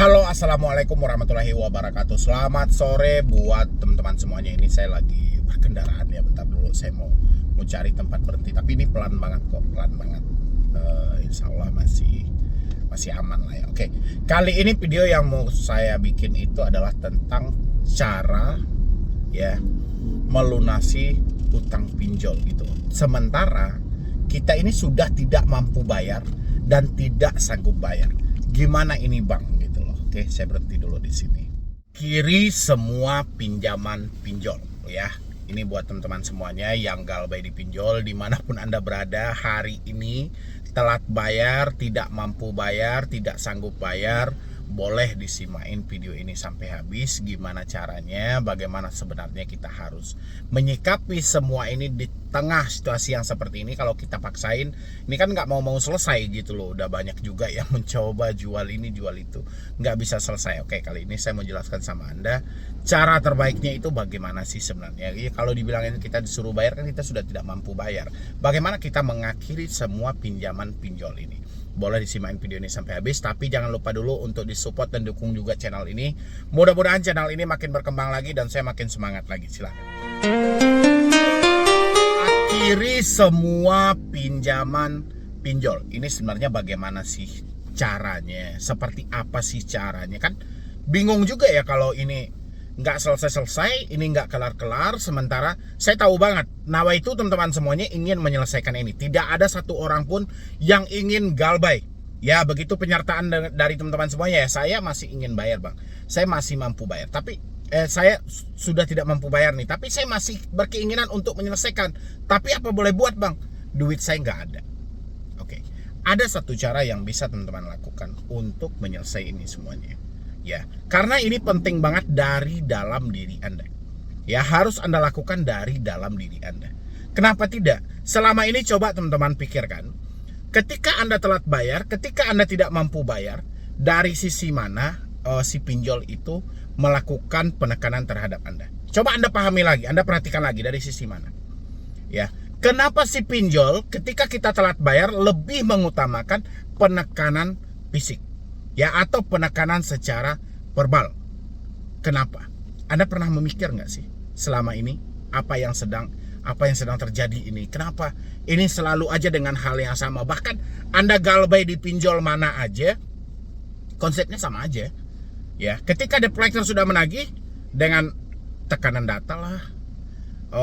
Halo, assalamualaikum warahmatullahi wabarakatuh. Selamat sore buat teman-teman semuanya. Ini saya lagi berkendaraan ya. Bentar dulu, saya mau cari tempat berhenti. Tapi ini pelan banget kok, pelan banget. Insya Allah masih aman lah ya. Oke, kali ini video yang mau saya bikin itu adalah tentang cara ya melunasi utang pinjol gitu. Sementara kita ini sudah tidak mampu bayar dan tidak sanggup bayar. Gimana ini bang gitu loh. Oke, saya berhenti dulu di sini. Kiri semua pinjaman pinjol ya. Ini buat teman-teman semuanya yang galbay di pinjol dimanapun Anda berada hari ini, telat bayar, tidak mampu bayar, tidak sanggup bayar, boleh disimain video ini sampai habis. Gimana caranya, bagaimana sebenarnya kita harus menyikapi semua ini di tengah situasi yang seperti ini. Kalau kita paksain, ini kan nggak mau selesai gitu loh. Udah banyak juga yang mencoba jual ini jual itu, nggak bisa selesai. Oke, kali ini saya mau jelaskan sama Anda cara terbaiknya itu bagaimana sih sebenarnya. Ya, kalau dibilangin kita disuruh bayar kan kita sudah tidak mampu bayar. Bagaimana kita mengakhiri semua pinjaman pinjol ini? Boleh disimain video ini sampai habis, tapi jangan lupa dulu untuk disupport dan dukung juga channel ini. Mudah-mudahan channel ini makin berkembang lagi dan saya makin semangat lagi. Silakan. Akhiri semua pinjaman pinjol. Ini sebenarnya bagaimana sih caranya? Seperti apa sih caranya? Kan bingung juga ya kalau ini nggak selesai-selesai, ini nggak kelar-kelar. Sementara saya tahu banget Nawa itu teman-teman semuanya ingin menyelesaikan ini. Tidak ada satu orang pun yang ingin galbay. Ya begitu penyertaan dari teman-teman semuanya ya. Saya masih ingin bayar bang, saya masih mampu bayar. Tapi saya sudah tidak mampu bayar nih, tapi saya masih berkeinginan untuk menyelesaikan. Tapi apa boleh buat bang, duit saya nggak ada. Oke, ada satu cara yang bisa teman-teman lakukan untuk menyelesaikan ini semuanya. Ya, karena ini penting banget dari dalam diri Anda. Ya, harus Anda lakukan dari dalam diri Anda. Kenapa tidak? Selama ini coba teman-teman pikirkan, ketika Anda telat bayar, ketika Anda tidak mampu bayar, dari sisi mana si pinjol itu melakukan penekanan terhadap Anda? Coba Anda pahami lagi, Anda perhatikan lagi dari sisi mana. Ya, kenapa si pinjol ketika kita telat bayar lebih mengutamakan penekanan fisik? Ya, atau penekanan secara verbal. Kenapa? Anda pernah memikir nggak sih selama ini apa yang sedang terjadi ini? Kenapa ini selalu aja dengan hal yang sama? Bahkan Anda galbay di pinjol mana aja, konsepnya sama aja. Ya, ketika debt collector sudah menagih dengan tekanan data lah,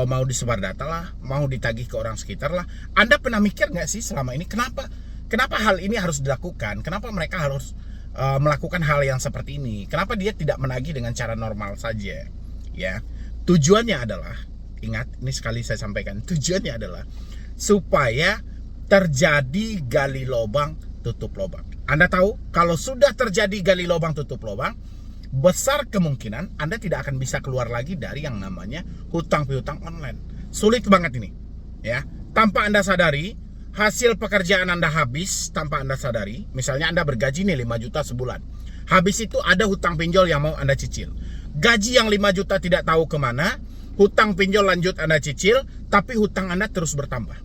mau disebar data lah, mau ditagih ke orang sekitar lah. Anda pernah mikir nggak sih selama ini kenapa hal ini harus dilakukan? Kenapa mereka harus melakukan hal yang seperti ini? Kenapa dia tidak menagih dengan cara normal saja? Ya, tujuannya adalah, ingat, ini sekali saya sampaikan, tujuannya adalah supaya terjadi gali lubang tutup lubang. Anda tahu kalau sudah terjadi gali lubang tutup lubang, besar kemungkinan Anda tidak akan bisa keluar lagi dari yang namanya hutang piutang online. Sulit banget ini, ya. Tanpa Anda sadari, hasil pekerjaan Anda habis tanpa Anda sadari. Misalnya Anda bergaji nih 5 juta sebulan. Habis itu ada hutang pinjol yang mau Anda cicil. Gaji yang 5 juta tidak tahu kemana, hutang pinjol lanjut Anda cicil, tapi hutang Anda terus bertambah.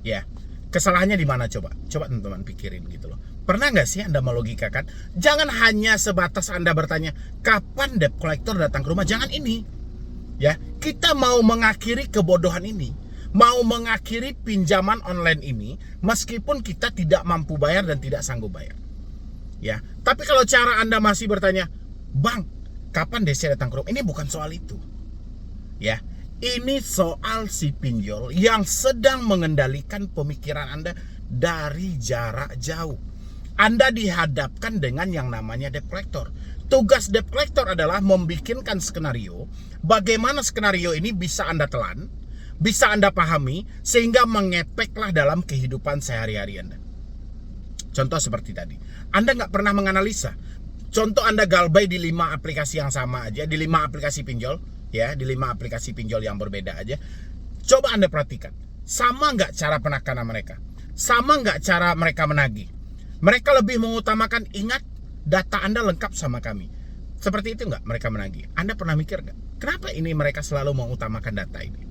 Ya, kesalahannya di mana coba? Coba teman-teman pikirin gitu loh. Pernah nggak sih Anda melogikakan? Jangan hanya sebatas Anda bertanya, kapan debt collector datang ke rumah? Jangan ini. Ya, kita mau mengakhiri kebodohan ini. Mau mengakhiri pinjaman online ini meskipun kita tidak mampu bayar dan tidak sanggup bayar. Ya, tapi kalau cara Anda masih bertanya, "Bang, kapan DC datang ke rumah?" Ini bukan soal itu. Ya, ini soal si pinjol yang sedang mengendalikan pemikiran Anda dari jarak jauh. Anda dihadapkan dengan yang namanya debt collector. Tugas debt collector adalah membikinkan skenario, bagaimana skenario ini bisa Anda telan, bisa Anda pahami, sehingga mengepeklah dalam kehidupan sehari-hari Anda. Contoh seperti tadi, Anda nggak pernah menganalisa. Contoh Anda galbay di 5 aplikasi yang sama aja, di 5 aplikasi pinjol, ya, di 5 aplikasi pinjol yang berbeda aja. Coba Anda perhatikan, sama nggak cara penekanan mereka? Sama nggak cara mereka menagih? Mereka lebih mengutamakan, ingat, data Anda lengkap sama kami. Seperti itu nggak mereka menagih? Anda pernah mikir nggak? Kenapa ini mereka selalu mengutamakan data ini?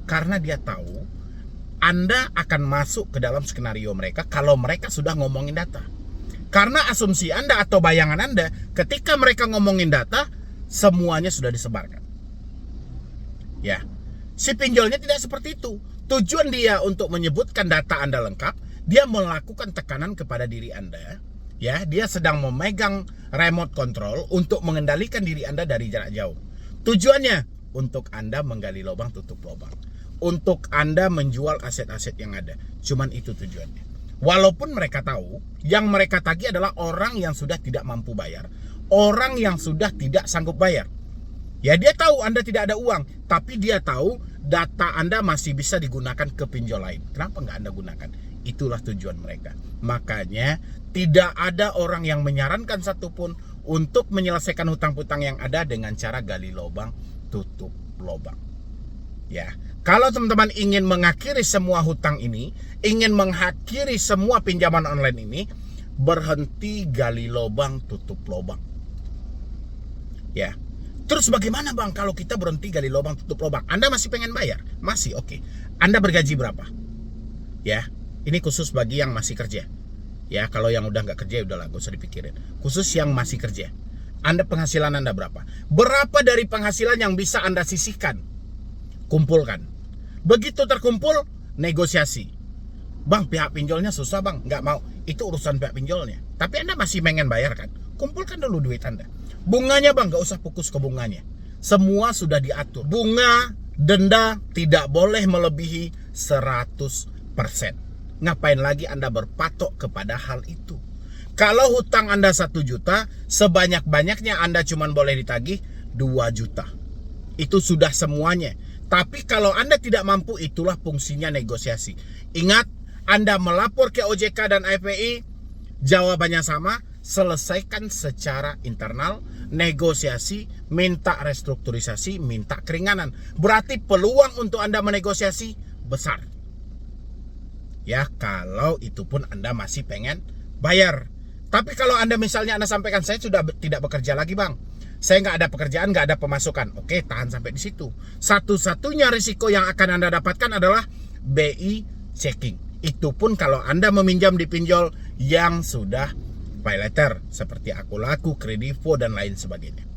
Karena dia tahu Anda akan masuk ke dalam skenario mereka kalau mereka sudah ngomongin data. Karena asumsi Anda atau bayangan Anda, ketika mereka ngomongin data, semuanya sudah disebarkan. Ya, si pinjolnya tidak seperti itu. Tujuan dia untuk menyebutkan data Anda lengkap, dia melakukan tekanan kepada diri Anda. Ya, dia sedang memegang remote control untuk mengendalikan diri Anda dari jarak jauh. Tujuannya untuk Anda menggali lubang tutup lubang, untuk Anda menjual aset-aset yang ada. Cuman itu tujuannya. Walaupun mereka tahu yang mereka tagih adalah orang yang sudah tidak mampu bayar, orang yang sudah tidak sanggup bayar. Ya, dia tahu Anda tidak ada uang, tapi dia tahu data Anda masih bisa digunakan ke pinjol lain. Kenapa nggak Anda gunakan? Itulah tujuan mereka. Makanya tidak ada orang yang menyarankan satupun untuk menyelesaikan hutang-hutang yang ada dengan cara gali lubang tutup lubang. Ya, kalau teman-teman ingin mengakhiri semua hutang ini, ingin mengakhiri semua pinjaman online ini, berhenti gali lubang tutup lubang. Ya. Terus bagaimana bang kalau kita berhenti gali lubang tutup lubang? Anda masih pengen bayar? Masih, oke. Anda bergaji berapa? Ya, ini khusus bagi yang masih kerja. Ya, kalau yang udah nggak kerja udahlah, gak usah dipikirin. Khusus yang masih kerja. Penghasilan Anda berapa? Berapa dari penghasilan yang bisa Anda sisihkan? Kumpulkan. Begitu terkumpul, negosiasi. Bang, pihak pinjolnya susah bang, nggak mau. Itu urusan pihak pinjolnya. Tapi Anda masih pengen bayar kan? Kumpulkan dulu duit Anda. Bunganya bang, nggak usah fokus ke bunganya. Semua sudah diatur. Bunga, denda tidak boleh melebihi 100%. Ngapain lagi Anda berpatok kepada hal itu? Kalau hutang Anda 1 juta, sebanyak-banyaknya Anda cuma boleh ditagih 2 juta. Itu sudah semuanya. Tapi kalau Anda tidak mampu, itulah fungsinya negosiasi. Ingat, Anda melapor ke OJK dan IPI, jawabannya sama, selesaikan secara internal, negosiasi, minta restrukturisasi, minta keringanan. Berarti peluang untuk Anda menegosiasi besar. Ya, kalau itu pun Anda masih pengen bayar. Tapi kalau Anda misalnya Anda sampaikan, saya sudah tidak bekerja lagi bang, saya nggak ada pekerjaan, nggak ada pemasukan. Oke, tahan sampai di situ. Satu-satunya risiko yang akan Anda dapatkan adalah BI checking. Itu pun kalau Anda meminjam di pinjol yang sudah pay letter seperti Akulaku, Kredivo dan lain sebagainya.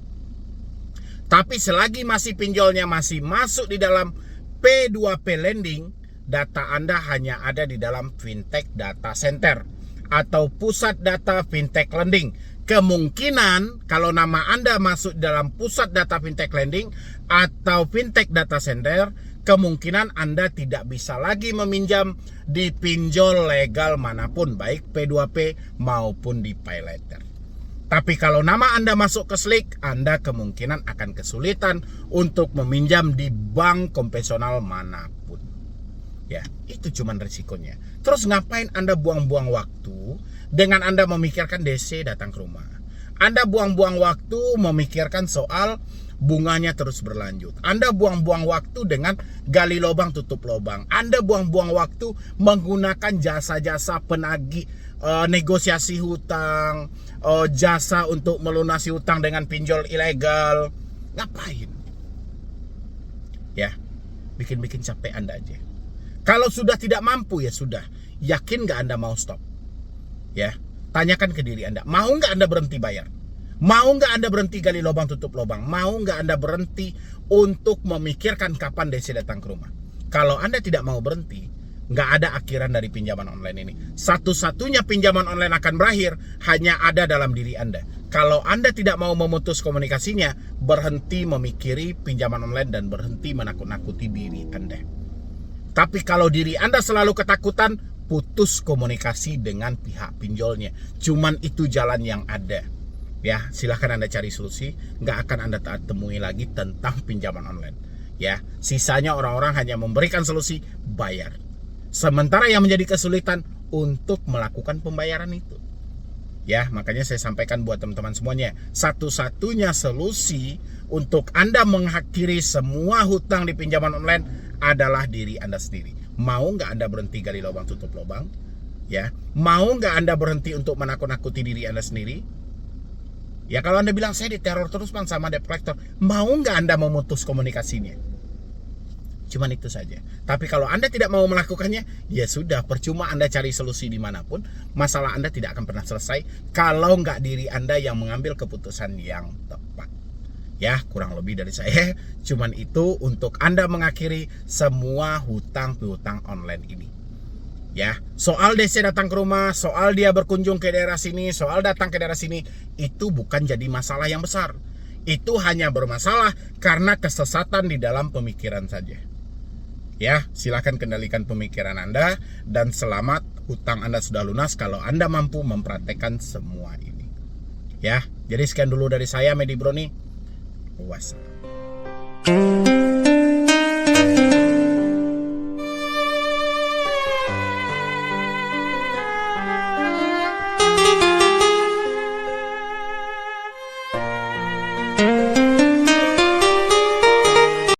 Tapi selagi masih pinjolnya masih masuk di dalam P2P lending, data Anda hanya ada di dalam fintech data center atau pusat data fintech lending. Kemungkinan kalau nama Anda masuk dalam pusat data fintech lending atau fintech data center, kemungkinan Anda tidak bisa lagi meminjam di pinjol legal manapun, baik P2P maupun di pay letter. Tapi kalau nama Anda masuk ke SLIK, Anda kemungkinan akan kesulitan untuk meminjam di bank konvensional manapun. Ya, itu cuman risikonya. Terus ngapain Anda buang-buang waktu dengan Anda memikirkan DC datang ke rumah? Anda buang-buang waktu memikirkan soal bunganya terus berlanjut. Anda buang-buang waktu dengan gali lubang tutup lubang. Anda buang-buang waktu menggunakan jasa-jasa penagih, negosiasi hutang, jasa untuk melunasi hutang dengan pinjol ilegal. Ngapain? Ya, bikin-bikin capek Anda aja. Kalau sudah tidak mampu, ya sudah. Yakin gak Anda mau stop? Ya, tanyakan ke diri Anda. Mau gak Anda berhenti bayar? Mau gak Anda berhenti gali lubang tutup lubang? Mau gak Anda berhenti untuk memikirkan kapan DC datang ke rumah? Kalau Anda tidak mau berhenti, gak ada akhiran dari pinjaman online ini. Satu-satunya pinjaman online akan berakhir hanya ada dalam diri Anda. Kalau Anda tidak mau memutus komunikasinya, berhenti memikiri pinjaman online dan berhenti menakut-nakuti diri Anda. Tapi kalau diri Anda selalu ketakutan, putus komunikasi dengan pihak pinjolnya. Cuman itu jalan yang ada. Ya, silahkan Anda cari solusi. Nggak akan Anda temui lagi tentang pinjaman online. Ya, sisanya orang-orang hanya memberikan solusi bayar. Sementara yang menjadi kesulitan untuk melakukan pembayaran itu. Ya, makanya saya sampaikan buat teman-teman semuanya, satu-satunya solusi untuk Anda mengakhiri semua hutang di pinjaman online adalah diri Anda sendiri. Mau nggak Anda berhenti gali lubang tutup lubang? Ya, mau nggak Anda berhenti untuk menakut-nakuti diri Anda sendiri? Ya, kalau Anda bilang saya diteror terus bang sama debt collector, mau nggak Anda memutus komunikasinya? Cuman itu saja. Tapi kalau Anda tidak mau melakukannya, ya sudah, percuma Anda cari solusi dimanapun, masalah Anda tidak akan pernah selesai kalau nggak diri Anda yang mengambil keputusan yang tepat. Ya, kurang lebih dari saya, cuman itu untuk Anda mengakhiri semua hutang piutang online ini. Ya, soal DC datang ke rumah, soal dia berkunjung ke daerah sini, soal datang ke daerah sini, itu bukan jadi masalah yang besar. Itu hanya bermasalah karena kesesatan di dalam pemikiran saja. Ya, silakan kendalikan pemikiran Anda dan selamat, hutang Anda sudah lunas kalau Anda mampu mempraktekkan semua ini. Ya, jadi sekian dulu dari saya, Medi Broni. Wassalam.